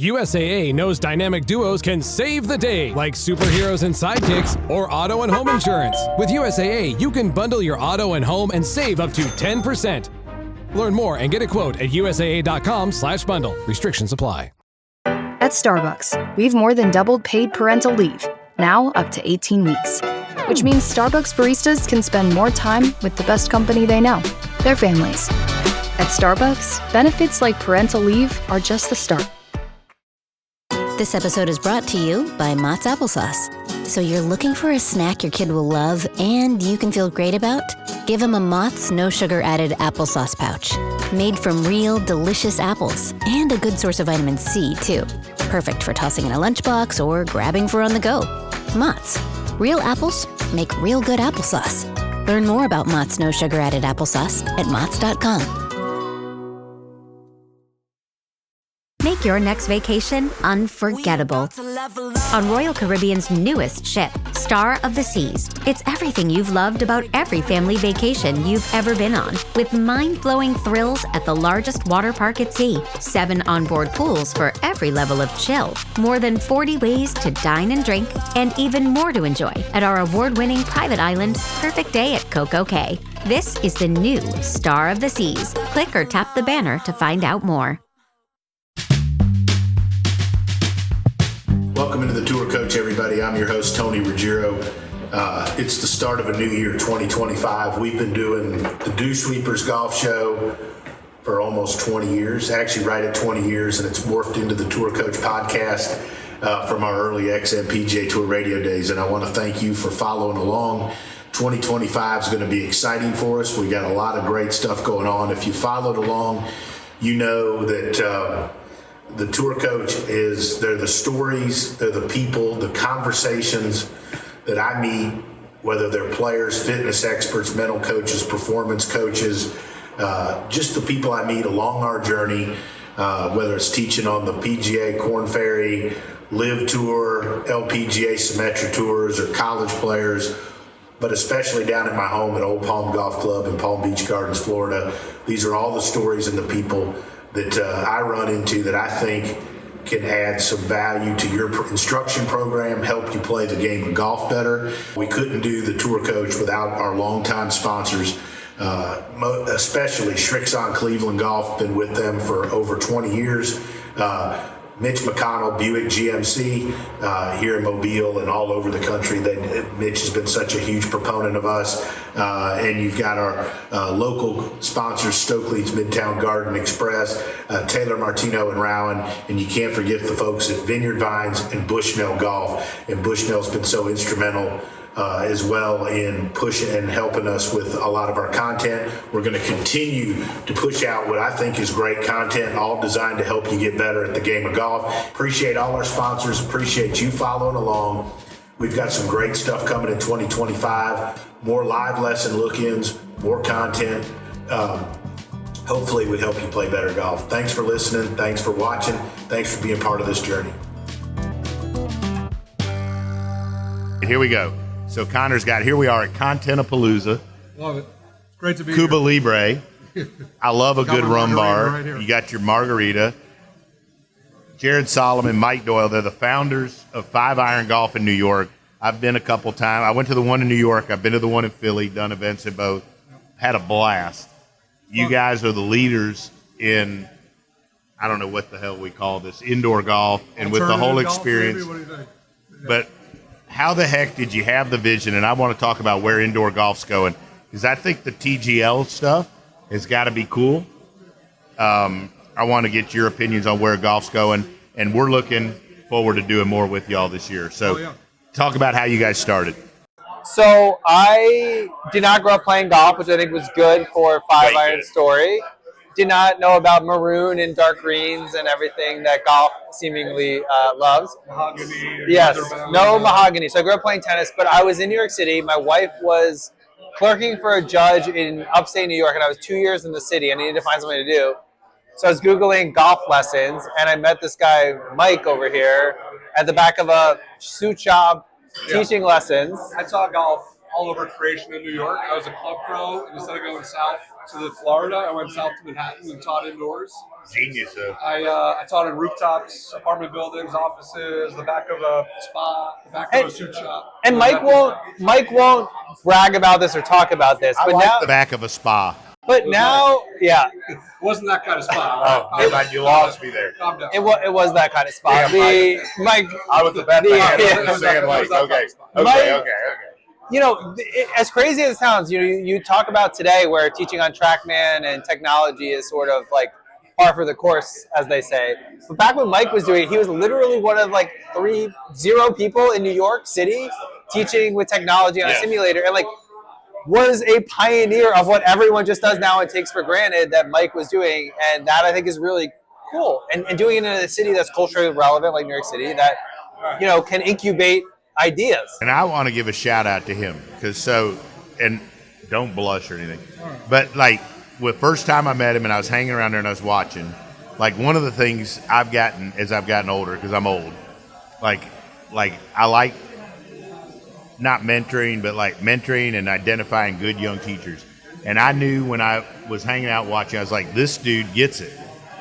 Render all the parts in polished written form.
USAA knows dynamic duos can save the day, like superheroes and sidekicks or auto and home insurance. With USAA, you can bundle your auto and home and save up to 10%. Learn more and get a quote at usaa.com/bundle. Restrictions apply. At Starbucks, we've more than doubled paid parental leave, now up to 18 weeks. Which means Starbucks baristas can spend more time with the best company they know, their families. At Starbucks, benefits like parental leave are just the start. This episode is brought to you by Mott's Applesauce. So you're looking for a snack your kid will love and you can feel great about? Give them a Mott's no sugar added applesauce pouch. Made from real, delicious apples and a good source of vitamin C, too. Perfect for tossing in a lunchbox or grabbing for on the go. Mott's. Real apples make real good applesauce. Learn more about Mott's no sugar added applesauce at Motts.com. Make your next vacation unforgettable on Royal Caribbean's newest ship, Star of the Seas. It's everything you've loved about every family vacation you've ever been on, with mind-blowing thrills at the largest water park at sea, 7 onboard pools for every level of chill, more than 40 ways to dine and drink, and even more to enjoy at our award-winning private island, Perfect Day at Coco Cay. This is the new Star of the Seas. Click or tap the banner to find out more. Welcome into the Tour Coach, everybody. I'm your host, Tony Ruggiero. It's the start of a new year, 2025. We've been doing the Dewsweepers Golf Show for almost 20 years, actually right at 20 years, and it's morphed into the Tour Coach podcast from our early XM PGA Tour radio days, and I want to thank you for following along. 2025 is going to be exciting for us. We got a lot of great stuff going on. If you followed along, you know that the Tour Coach they're the stories, they're the people, the conversations that I meet, whether they're players, fitness experts, mental coaches, performance coaches, just the people I meet along our journey, whether it's teaching on the PGA, Korn Ferry, Live Tour, LPGA Symetra Tours, or college players, but especially down at my home at Old Palm Golf Club in Palm Beach Gardens, Florida. These are all the stories and the people that I run into that I think can add some value to your instruction program, help you play the game of golf better. We couldn't do the Tour Coach without our longtime sponsors, especially Shrixon Cleveland Golf. Been with them for over 20 years. Mitch McConnell, Buick GMC, here in Mobile and all over the country. Mitch has been such a huge proponent of us. And you've got our local sponsors, Stokely's Midtown Garden Express, Taylor Martino and Rowan, and you can't forget the folks at Vineyard Vines and Bushnell Golf. And Bushnell's been so instrumental as well in pushing and helping us with a lot of our content. We're going to continue to push out what I think is great content, all designed to help you get better at the game of golf. Appreciate all our sponsors. Appreciate you following along. We've got some great stuff coming in 2025. More live lesson look-ins, more content. Hopefully we help you play better golf. Thanks for listening. Thanks for watching. Thanks for being part of this journey. Here we go. So Connor's here we are at Content-A-Palooza. Love it. It's great to be Cuba here. Libre. I love a good rum bar. Right here. You got your margarita. Jared Solomon, Mike Doyle, they're the founders of 5 Iron Golf in New York. I've been a couple times. I went to the one in New York. I've been to the one in Philly, done events in both. Had a blast. You guys are the leaders in, I don't know what the hell we call this, indoor golf, and with the whole experience. What do you think? Yeah. But how the heck did you have the vision? And I want to talk about where indoor golf's going, because I think the TGL stuff has got to be cool. I want to get your opinions on where golf's going, and we're looking forward to doing more with y'all this year. So talk about how you guys started. So I did not grow up playing golf, which I think was good for 5 Iron story. Did not know about maroon and dark greens and everything that golf seemingly loves. Mahogany. Yes, no mahogany. So I grew up playing tennis, but I was in New York City. My wife was clerking for a judge in upstate New York, and I was 2 years in the city. I needed to find something to do. So I was Googling golf lessons, and I met this guy, Mike, over here at the back of a suit shop teaching lessons. I taught golf all over creation in New York. I was a club pro, and instead of going south, to Florida. I went south to Manhattan and taught indoors. Genius. I taught in rooftops, apartment buildings, offices, the back of a spa, the back of a suit shop. And Mike won't brag about this or talk about this, I but like now the back of a spa. But now, yeah. It wasn't that kind of spot. Oh, right? You lost me there. Calm down. It was that kind of spot. Mike, I was the bad man. Yeah. Saying like, okay. You know, as crazy as it sounds, you talk about today where teaching on TrackMan and technology is sort of like par for the course, as they say. But back when Mike was doing it, he was literally one of like 0 people in New York City teaching with technology on a simulator, and like was a pioneer of what everyone just does now and takes for granted that Mike was doing. And that I think is really cool. And doing it in a city that's culturally relevant like New York City that, can incubate ideas. And I want to give a shout out to him and don't blush or anything, but like the first time I met him and I was hanging around there and I was watching, like one of the things I've gotten as I've gotten older, because I'm old, like I like not mentoring, but like mentoring and identifying good young teachers. And I knew when I was hanging out watching, I was like, this dude gets it,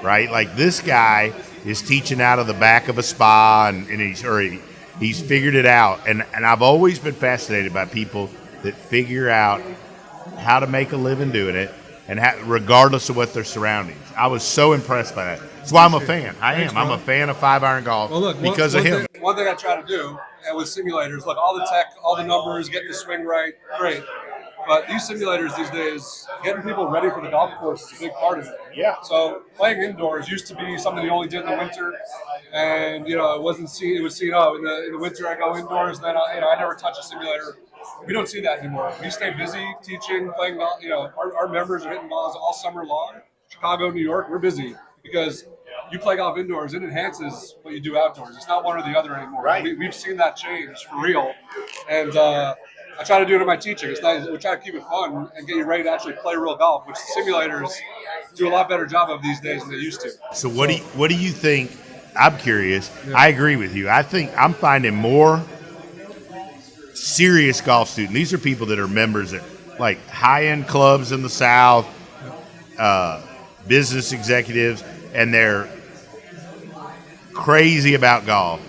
right? Like this guy is teaching out of the back of a spa and he's figured it out. And I've always been fascinated by people that figure out how to make a living doing it, and regardless of what their surroundings. I was so impressed by that. That's why I'm a fan. I'm a fan of 5-iron golf because of him. One thing I try to do with simulators, look, all the tech, all the numbers, getting the swing right, great. But these simulators these days, getting people ready for the golf course is a big part of it. Yeah. So playing indoors used to be something you only did in the winter, and it wasn't seen. It was seen. In the winter I go indoors. Then I never touch a simulator. We don't see that anymore. We stay busy teaching, playing golf. Our members are hitting balls all summer long. Chicago, New York, we're busy because you play golf indoors, it enhances what you do outdoors. It's not one or the other anymore. Right. We've seen that change for real, and I try to do it in my teaching. It's nice. We try to keep it fun and get you ready to actually play real golf, which simulators do a lot better job of these days than they used to. So what do you think? I'm curious. Yeah. I agree with you. I think I'm finding more serious golf students. These are people that are members at like high-end clubs in the South, business executives, and they're crazy about golf,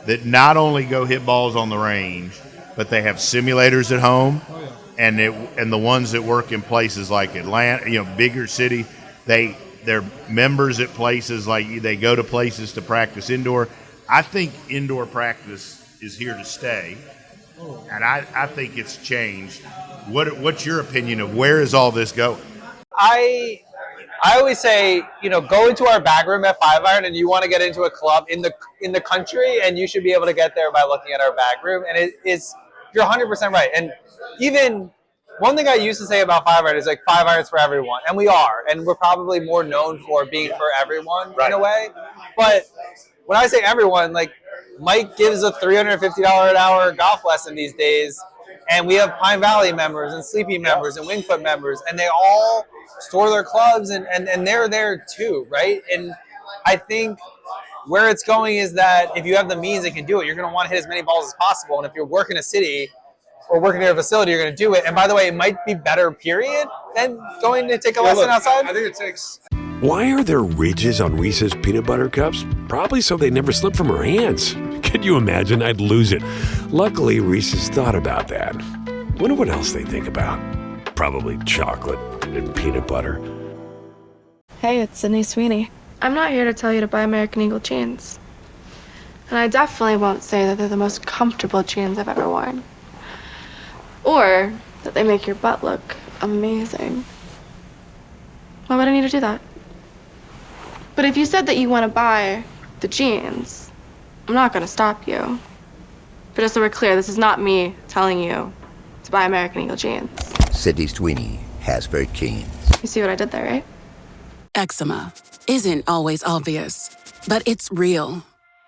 that not only go hit balls on the range, but they have simulators at home. Oh, yeah. And the ones that work in places like Atlanta, bigger city, they're members at places like they go to places to practice indoor. I think indoor practice is here to stay, and I think it's changed. What's your opinion of where is all this going? I always say, go into our bag room at 5-iron and you want to get into a club in the country, and you should be able to get there by looking at our bag room. And you're 100% right. And even one thing I used to say about 5-iron is like 5-irons for everyone, and we are, and we're probably more known for being for everyone in a way. But when I say everyone, like Mike gives a $350 an hour golf lesson these days, and we have Pine Valley members and Sleepy members and Wingfoot members, and they all store their clubs and they're there too, right? And I think where it's going is that if you have the means and can do it, you're going to want to hit as many balls as possible. And if you're working a city or working near a facility, you're going to do it. And by the way, it might be better, period, than going to take a lesson outside. I think it takes... Why are there ridges on Reese's peanut butter cups? Probably so they never slip from her hands. Could you imagine? I'd lose it. Luckily, Reese's thought about that. Wonder what else they think about. Probably chocolate and peanut butter. Hey, it's Sydney Sweeney. I'm not here to tell you to buy American Eagle jeans. And I definitely won't say that they're the most comfortable jeans I've ever worn. Or that they make your butt look amazing. Why would I need to do that? But if you said that you want to buy the jeans, I'm not going to stop you. But just so we're clear, this is not me telling you to buy American Eagle jeans. Sydney Sweeney has very jeans. You see what I did there, right? Eczema isn't always obvious, but it's real.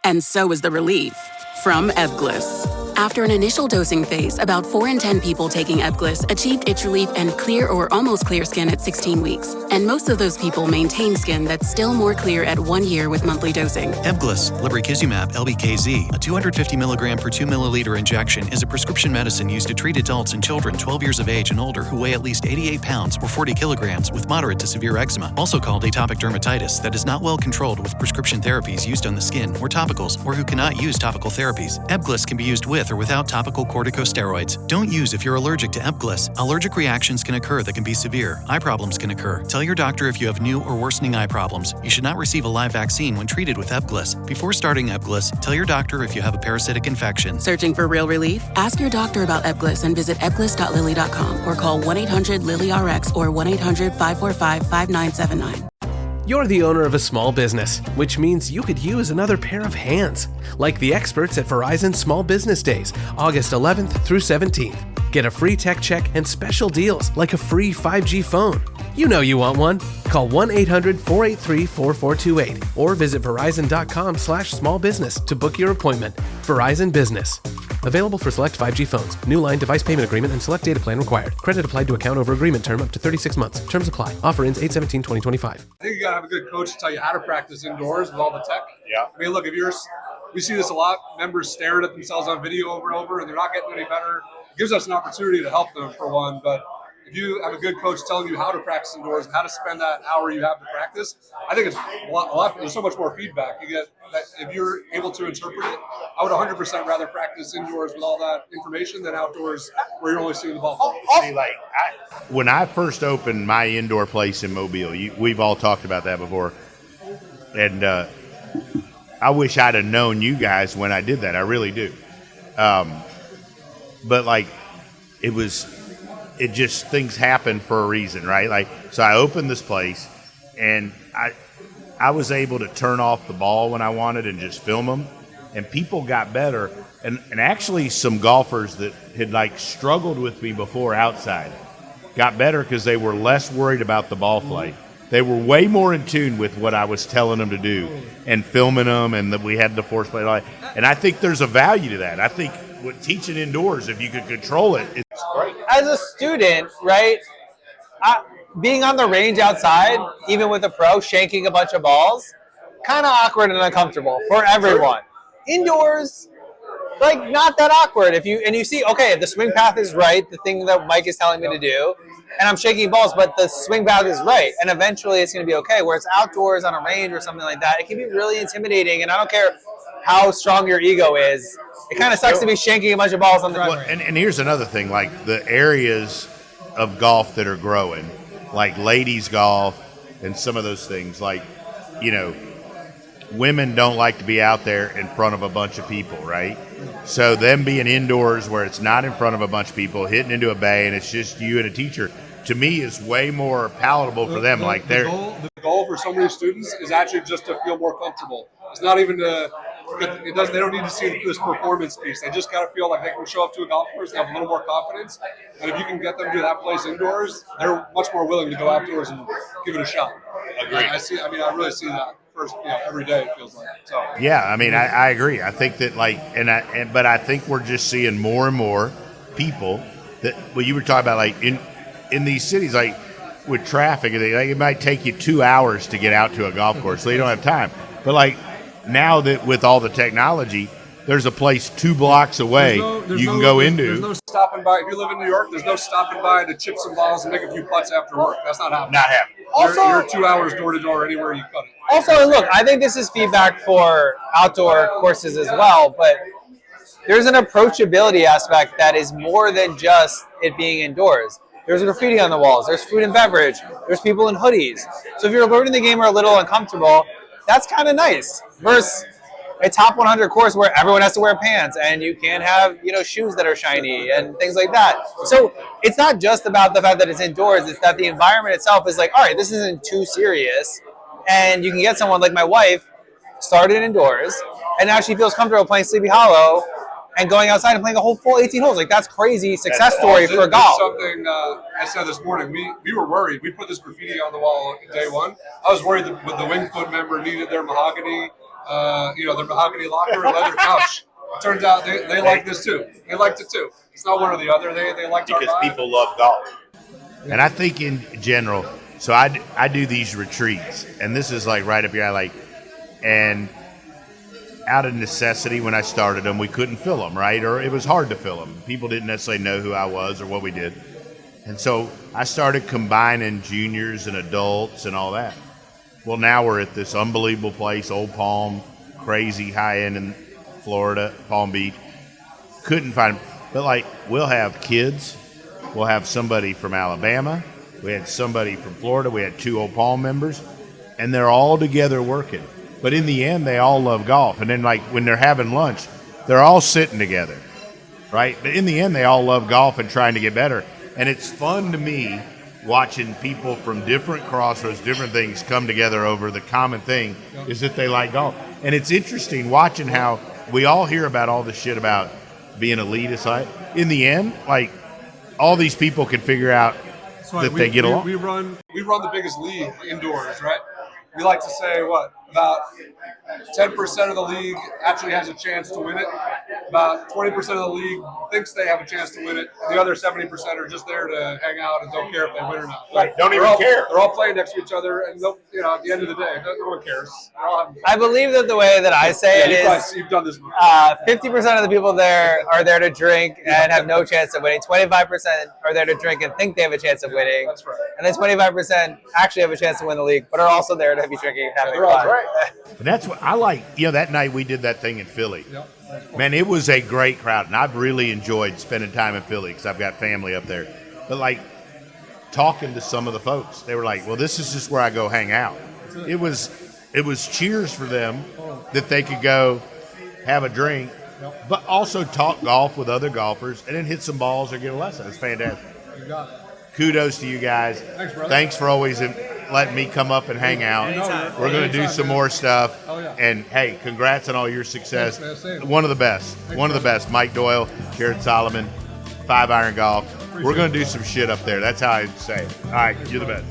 And so is the relief from Evglis. After an initial dosing phase, about 4 in 10 people taking Ebglyss achieved itch relief and clear or almost clear skin at 16 weeks. And most of those people maintain skin that's still more clear at 1 year with monthly dosing. Ebglyss, lebrikizumab LBKZ, a 250 milligram per 2 milliliter injection, is a prescription medicine used to treat adults and children 12 years of age and older who weigh at least 88 pounds or 40 kilograms with moderate to severe eczema, also called atopic dermatitis, that is not well controlled with prescription therapies used on the skin or topicals, or who cannot use topical therapies. Ebglyss can be used with or without topical corticosteroids. Don't use if you're allergic to Ebglyss. Allergic reactions can occur that can be severe. Eye problems can occur. Tell your doctor if you have new or worsening eye problems. You should not receive a live vaccine when treated with Ebglyss. Before starting Ebglyss, tell your doctor if you have a parasitic infection. Searching for real relief? Ask your doctor about Ebglyss and visit ebglyss.lilly.com or call 1-800-LILY-RX or 1-800-545-5979. You're the owner of a small business, which means you could use another pair of hands, like the experts at Verizon Small Business Days, August 11th through 17th. Get a free tech check and special deals like a free 5G phone. You know you want one. Call 1-800-483-4428 or visit verizon.com/smallbusiness to book your appointment. Verizon Business. Available for select 5G phones. New line device payment agreement and select data plan required. Credit applied to account over agreement term up to 36 months. Terms apply. Offer ends 8/17/2025. I think you gotta have a good coach to tell you how to practice indoors with all the tech. Yeah. I mean, look, we see this a lot. Members staring at themselves on video over and over, and they're not getting any better. It gives us an opportunity to help them for one, but if you have a good coach telling you how to practice indoors and how to spend that hour you have to practice, I think it's a lot. There's so much more feedback you get that if you're able to interpret it. I would 100% rather practice indoors with all that information than outdoors where you're only seeing the ball fall. See, when I first opened my indoor place in Mobile, we've all talked about that before, and I wish I'd have known you guys when I did that. I really do. But it just, things happen for a reason, right? So I opened this place, and I was able to turn off the ball when I wanted and just film them, and people got better. And actually some golfers that had struggled with me before outside got better because they were less worried about the ball flight. They were way more in tune with what I was telling them to do and filming them, and that we had the force play. And I think there's a value to that. I think teaching indoors, if you could control it, it's great. As a student, right, being on the range outside, even with a pro, shanking a bunch of balls, kind of awkward and uncomfortable for everyone. Indoors, not that awkward. If you see, okay, the swing path is right, the thing that Mike is telling me to do, and I'm shaking balls, but the swing path is right, and eventually it's going to be okay. Where it's outdoors on a range or something like that, it can be really intimidating, and I don't care how strong your ego is. It kind of sucks to be shanking a bunch of balls on the range. And here's another thing, the areas of golf that are growing, like ladies golf and some of those things, women don't like to be out there in front of a bunch of people, right? So them being indoors where it's not in front of a bunch of people, hitting into a bay, and it's just you and a teacher, to me is way more palatable for them. The goal for so many students is actually just to feel more comfortable. It's not even they don't need to see this performance piece. They just got to feel like they can show up to a golf course and have a little more confidence. And if you can get them to that place indoors, they're much more willing to go outdoors and give it a shot. Agreed. I really see that every day, it feels like. So. Yeah, I agree. I think that but I think we're just seeing more and more people that, you were talking about, in these cities, with traffic, it might take you 2 hours to get out to a golf course, so you don't have time. But now that with all the technology, there's a place 2 blocks away you can go into. There's no stopping by. If you live in New York, there's no stopping by to chip some balls and make a few putts after work. That's not happening. Not happening. You're 2 hours door to door anywhere you cut it. Also, look, I think this is feedback for outdoor courses as well, but there's an approachability aspect that is more than just it being indoors. There's graffiti on the walls. There's food and beverage. There's people in hoodies. So if you're learning the game or a little uncomfortable, that's kind of nice. Versus a top 100 course where everyone has to wear pants and you can't have, shoes that are shiny and things like that. So it's not just about the fact that it's indoors. It's that the environment itself is all right, this isn't too serious. And you can get someone like my wife started indoors, and now she feels comfortable playing Sleepy Hollow and going outside and playing a whole full 18 holes. That's crazy success story for golf. Something I said this morning. We were worried. We put this graffiti on the wall day one. I was worried that the Wingfoot member needed their mahogany, their mahogany locker and leather couch. It turns out they like this too. They liked it too. It's not one or the other. They liked our Because vibe. people love golf. And I think in general, so I do these retreats, and this is like right up your alley. And out of necessity, when I started them, we couldn't fill them, right? Or it was hard to fill them. People didn't necessarily know who I was or what we did. And so I started combining juniors and adults and all that. Well, now we're at this unbelievable place, Old Palm, crazy high end in Florida, Palm Beach. Couldn't find them. But like, we'll have kids. We'll have somebody from Alabama. We had somebody from Florida. We had 2 Old Palm members. And they're all together working. But in the end, they all love golf. And then like when they're having lunch, they're all sitting together, right? But in the end, they all love golf and trying to get better. And it's fun to me watching people from different crossroads, different things come together over the common thing is that they like golf. And it's interesting watching how we all hear about all this shit about being elitist. Like, in the end, like all these people can figure out that they get along. We run the biggest league indoors, right? We like to say about 10% of the league actually has a chance to win it. About 20% of the league thinks they have a chance to win it. And the other 70% are just there to hang out and don't care if they win or not. Like, don't even care. They're all playing next to each other, and at the end of the day, no one cares. I believe that the way that I say it is, you've done this before. 50% of the people there are there to drink and have no chance of winning. 25% are there to drink and think they have a chance of winning. That's right. And then 25% actually have a chance to win the league, but are also there to be drinking and having fun. Right. And that's what I like. That night we did that thing in Philly. Yep. Man, it was a great crowd, and I've really enjoyed spending time in Philly because I've got family up there. But like talking to some of the folks, they were like, "Well, this is just where I go hang out." It was cheers for them that they could go have a drink, but also talk golf with other golfers and then hit some balls or get a lesson. It's fantastic. You got it. Kudos to you guys. Thanks, brother. Thanks for always letting me come up and hang out. Anytime. We're going to do some more stuff. Oh, yeah. And hey, congrats on all your success. Thanks, man. Same. One of the best. One of the best. Mike Doyle, Jared Solomon, 5 Iron Golf. We're going to do some shit up there. That's how I'd say it. All right, you're the best.